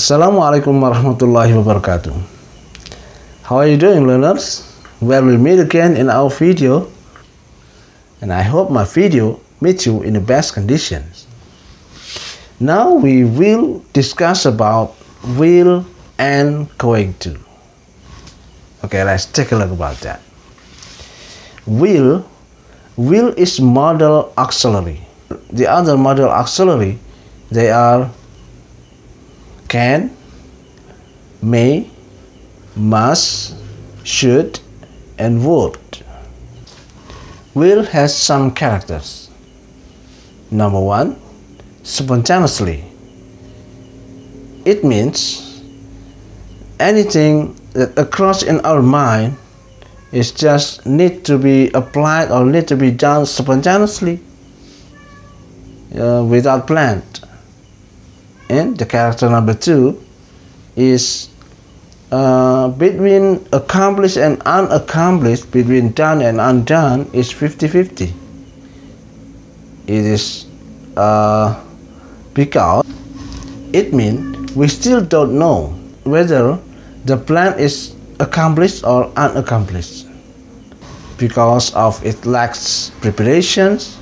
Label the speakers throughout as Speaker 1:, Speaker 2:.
Speaker 1: Assalamualaikum warahmatullahi wabarakatuh. How are you doing, learners? Well, we'll meet again in our video, and I hope my video meets you in the best conditions. Now we will discuss about will and going to. Okay, let's take a look about that. Will is modal auxiliary. The other modal auxiliary, they are can, may, must, should, and would. Will has some characters. Number one, spontaneously. It means anything that occurs in our mind is just need to be applied or need to be done spontaneously, without plan. And the character number two is between accomplished and unaccomplished, between done and undone, is 50-50. It is because it means we still don't know whether the plan is accomplished or unaccomplished because of it lacks preparations,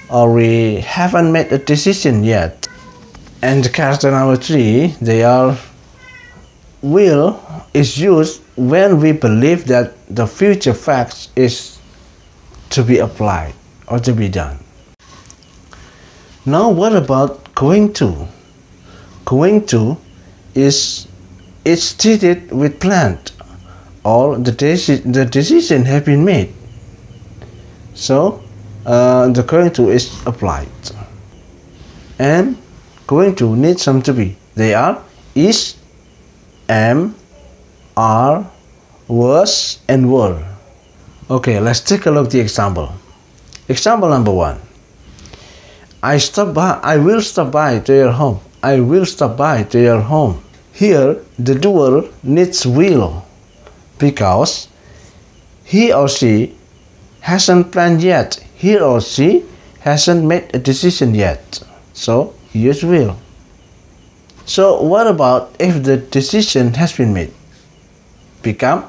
Speaker 1: or we haven't made a decision yet. And the character number three, they are will is used when we believe that the future facts is to be applied or to be done. Now what about going to? Going to is stated with planned, or the decision has been made. So the going to is applied. And going to need some to be. They are is, am, are, was, and were. Okay, let's take a look at the example. Example number one. I will stop by to your home. I will stop by to your home. Here, the doer needs will because he or she hasn't planned yet. He or she hasn't made a decision yet. So, use will. So what about if the decision has been made? Become,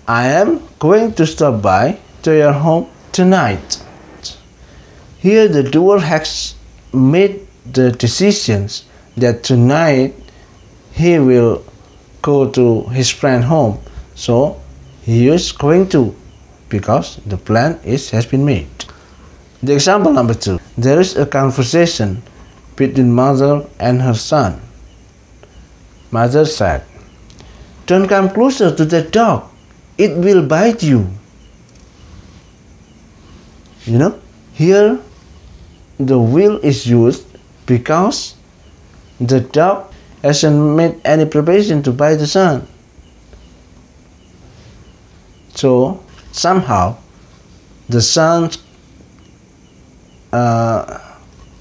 Speaker 1: I am going to stop by to your home tonight. Here the doer has made the decisions that tonight he will go to his friend's home. So he is going to because the plan has been made. The example number two. There is a conversation between mother and her son. Mother said, "Don't come closer to that dog. It will bite you." You know, here the will is used because the dog hasn't made any preparation to bite the son. So somehow the son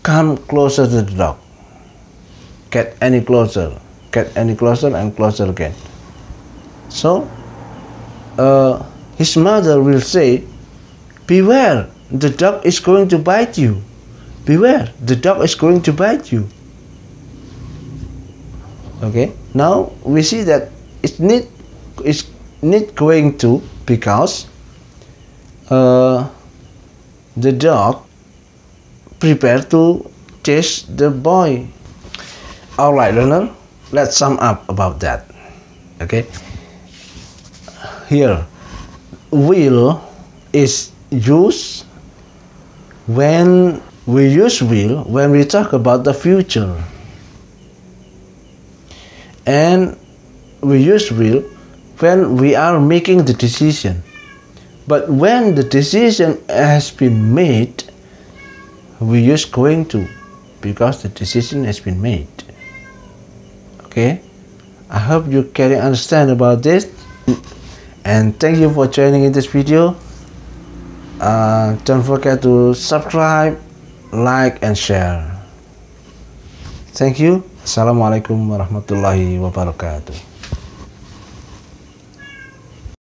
Speaker 1: come closer to the dog, get any closer and closer again. So his mother will say, "Beware, the dog is going to bite you. Beware, the dog is going to bite you." Okay, now we see that it's need going to because the dog prepare to chase the boy. Alright, learner, let's sum up about that. Okay, here will is used when we use will when we talk about the future, and we use will when we are making the decision. But when the decision has been made, we use going to because the decision has been made. Okay, I hope you can understand about this, and thank you for joining in this video. Don't forget to subscribe, like, and share. Thank you. Assalamualaikum warahmatullahi wabarakatuh.